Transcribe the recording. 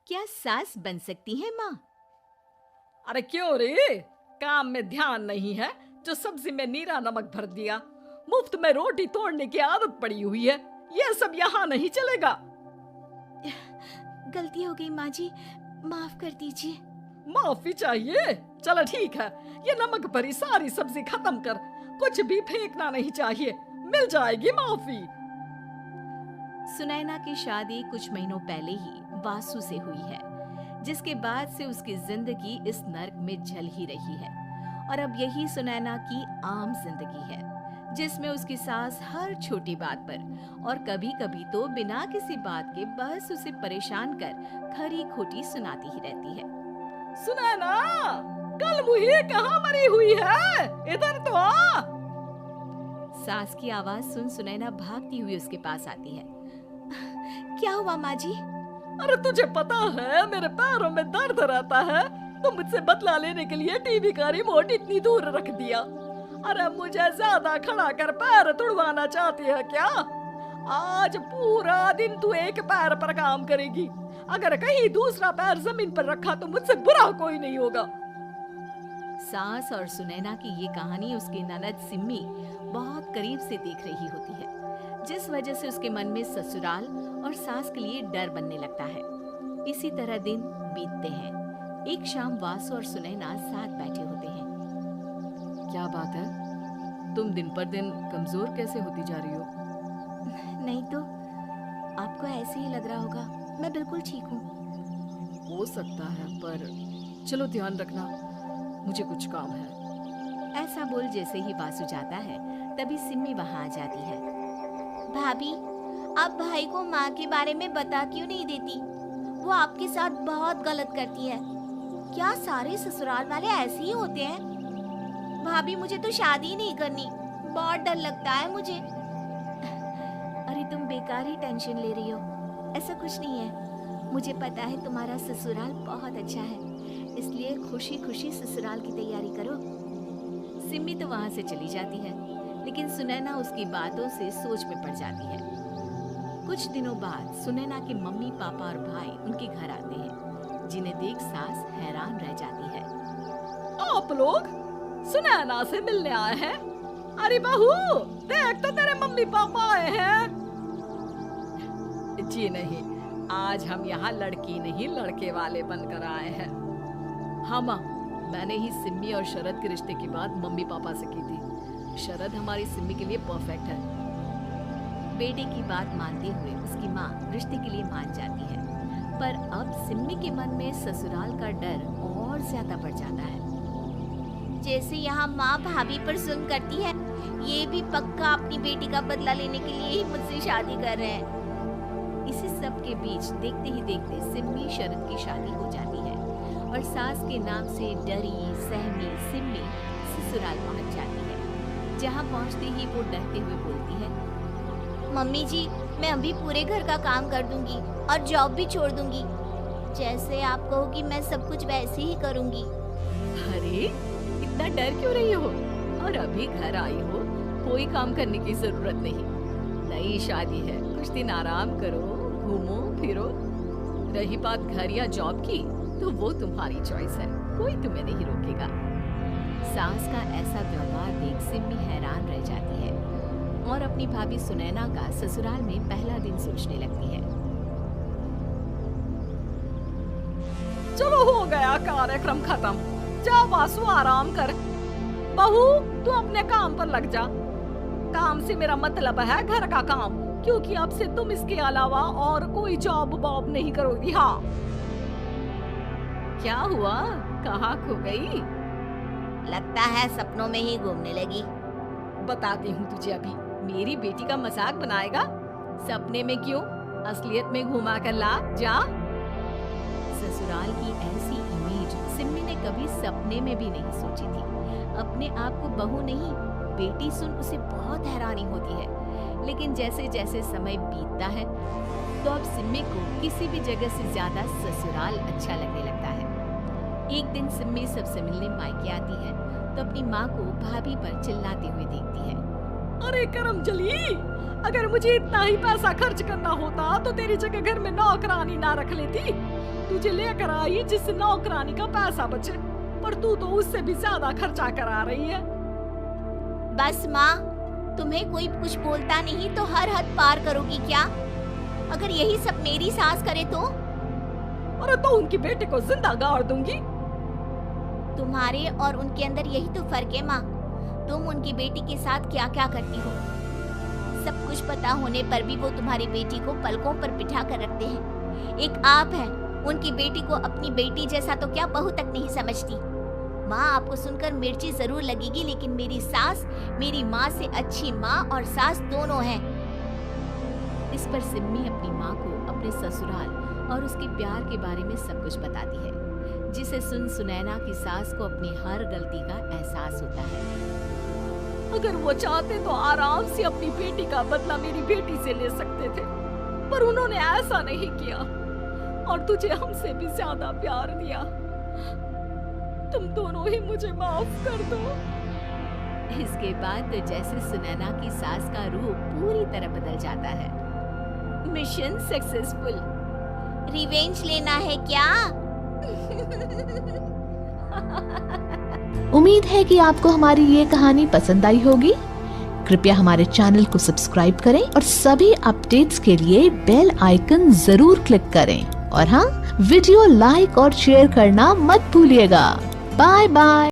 क्या सास बन सकती है माँ? अरे क्यों रे? काम में ध्यान नहीं है जो सब्जी में नीरा नमक भर दिया। मुफ्त में रोटी तोड़ने की आदत पड़ी हुई है। ये सब यहाँ नहीं चलेगा। गलती हो गई माँ जी, माफ कर दीजिए। माफी चाहिए? चलो ठीक है, ये नमक भरी सारी सब्जी खत्म कर। कुछ भी फेंकना नहीं चाहिए, मिल जाएगी माफी। सुनैना की शादी कुछ महीनों पहले ही वासु से हुई है, जिसके बाद से उसकी जिंदगी इस नर्क में जल ही रही है। और अब यही सुनैना की आम जिंदगी है, जिसमें उसकी सास हर छोटी बात पर और कभी कभी तो बिना किसी बात के बस उसे परेशान कर खरी खोटी सुनाती ही रहती है। सुनैना, कल मुही कहाँ मरी हुई है? इधर तो आ। सास की आवाज सुन सुनैना भागती हुई उसके पास आती है। क्या हुआ माँ जी? अरे तुझे पता है मेरे पैरों में दर्द रहता है, तो मुझसे बदला लेने के लिए टीवी का रिमोट इतनी दूर रख दिया। अरे मुझे ज्यादा खड़ा कर पैर तुड़वाना चाहती है क्या? आज पूरा दिन तू एक पैर पर काम करेगी। अगर कहीं दूसरा पैर जमीन पर रखा तो मुझसे बुरा कोई नहीं होगा। सास और सुनैना की ये कहानी उसकी ननद सिम्मी बहुत करीब से देख रही होती है, जिस वजह से उसके मन में ससुराल और सास के लिए डर बनने लगता है। इसी तरह दिन बीतते हैं। एक शाम वासु और सुनैना साथ बैठे होते हैं। क्या बात है, तुम दिन पर दिन कमजोर कैसे होती जा रही हो? नहीं तो आपको ऐसे ही लग रहा होगा, मैं बिल्कुल ठीक हूँ। हो सकता है, पर चलो ध्यान रखना, मुझे कुछ काम है। ऐसा बोल जैसे ही वासु जाता है, तभी सिम्मी वहाँ आ जाती है। भाभी, आप भाई को माँ के बारे में बता क्यों नहीं देती? वो आपके साथ बहुत गलत करती है। क्या सारे ससुराल वाले ऐसे ही होते हैं? भाभी, मुझे तो शादी ही नहीं करनी, बहुत डर लगता है मुझे। अरे तुम बेकार ही टेंशन ले रही हो, ऐसा कुछ नहीं है। मुझे पता है तुम्हारा ससुराल बहुत अच्छा है, इसलिए खुशी खुशी ससुराल की तैयारी करो। सिम्मी तो वहाँ से चली जाती है, लेकिन सुनैना उसकी बातों से सोच में पड़ जाती है। कुछ दिनों बाद सुनैना के मम्मी पापा और भाई उनके घर आते हैं, जिन्हें देख सास हैरान रह जाती है। आप लोग सुनैना से मिलने आए हैं? अरे बहू, देख तो तेरे मम्मी पापा आए हैं। जी नहीं, आज हम यहाँ लड़की नहीं लड़के वाले बनकर आए हैं। हाँ माँ, मैंने ही सिम्मी और शरद के रिश्ते की बात मम्मी पापा से की थी। शरद हमारी सिम्मी के लिए परफेक्ट है। बेटे की बात मानते हुए उसकी माँ रिश्ते के लिए मान जाती है, पर अब सिम्मी के मन में ससुराल का डर और ज्यादा बढ़ जाता है। जैसे यहाँ माँ भाभी पर जुल्म करती है, ये भी पक्का अपनी बेटी का बदला लेने के लिए ही मुझसे शादी कर रहे हैं। इसी सब के बीच देखते ही देखते सिम्मी शरद की शादी हो जाती है और सास के नाम से डरी सहमी सिम्मी ससुराल पहुँच जाती है, जहाँ पहुँचते ही वो डरते हुए बोलती है, मम्मी जी, मैं अभी पूरे घर का काम कर दूंगी और जॉब भी छोड़ दूंगी। जैसे आप कहोगी मैं सब कुछ वैसे ही करूंगी। अरे इतना डर क्यों रही हो? और अभी घर आई हो, कोई काम करने की जरूरत नहीं। नई शादी है, कुछ दिन आराम करो, घूमो फिरो। रही बात घर या जॉब की, तो वो तुम्हारी चॉइस है, कोई तुम्हें नहीं रोकेगा। सास का ऐसा व्यवहार देख सिम्मी हैरान रह जाती है और अपनी भाभी सुनैना का ससुराल में पहला दिन सोचने लगती है। चलो हो गया कार्यक्रम खत्म, जा वासु आराम कर। बहू, तू अपने काम पर लग जा। काम से मेरा मतलब है घर का काम, क्योंकि अब से तुम इसके अलावा और कोई जॉब वॉब नहीं करोगी। हाँ। क्या हुआ, कहाँ खो गई? लगता है सपनों में ही घूमने लगी। बताती हूँ तुझे अभी। मेरी बेटी का मजाक बनाएगा? सपने में क्यों, असलियत में घुमा कर ला, जा। ससुराल की ऐसी इमेज सिम्मी ने कभी सपने में भी नहीं सोची थी। अपने आप को बहू नहीं, बेटी सुन उसे बहुत हैरानी होती है। लेकिन जैसे जैसे समय बीतता है, तो अब सिम्मी को किसी भी जगह से ज्यादा ससुराल अच्छा लगने लगता है। एक दिन सिम्मी सबसे मिलने मायके आती है, तो अपनी माँ को भाभी पर चिल्लाते हुए देखती है। अरे करमजली, अगर मुझे इतना ही पैसा खर्च करना होता तो तेरी जगह घर में नौकरानी ना रख लेती। तुझे लेकर आई जिससे नौकरानी का पैसा बचे, पर तू तो उससे भी ज्यादा खर्चा करा रही है। बस माँ, तुम्हें कोई कुछ बोलता नहीं तो हर हद पार करोगी क्या? अगर यही सब मेरी सास करे तो? अरे तो उनकी बेटी को जिंदा गाड़ दूंगी। तुम्हारे और उनके अंदर यही तो फर्क है माँ। तुम उनकी बेटी के साथ क्या क्या करती हो। सब कुछ पता होने पर भी वो तुम्हारी बेटी को पलकों पर बिठा कर रखते हैं। एक आप है, उनकी बेटी को अपनी बेटी जैसा तो क्या बहू तक नहीं समझती। माँ, आपको सुनकर मिर्ची जरूर लगेगी, लेकिन मेरी सास मेरी माँ से अच्छी माँ और सास दोनों हैं। इस पर सिम्मी अपनी माँ को अपने ससुराल और उसके प्यार के बारे में सब कुछ बताती है, जिसे सुन सुनैना की सास को अपनी हर गलती का एहसास होता है। अगर वो चाहते तो आराम से अपनी बेटी का बदला मेरी बेटी से ले सकते थे, पर उन्होंने ऐसा नहीं किया और तुझे हमसे भी ज्यादा प्यार दिया। तुम दोनों ही मुझे माफ कर दो। इसके बाद तो जैसे सुनैना की सास का रूप पूरी तरह बदल जाता है। Mission successful. रिवेंज लेना है क्या? उम्मीद है कि आपको हमारी ये कहानी पसंद आई होगी। कृपया हमारे चैनल को सब्सक्राइब करें और सभी अपडेट्स के लिए बेल आइकन जरूर क्लिक करें। और हाँ, वीडियो लाइक और शेयर करना मत भूलिएगा। Bye bye.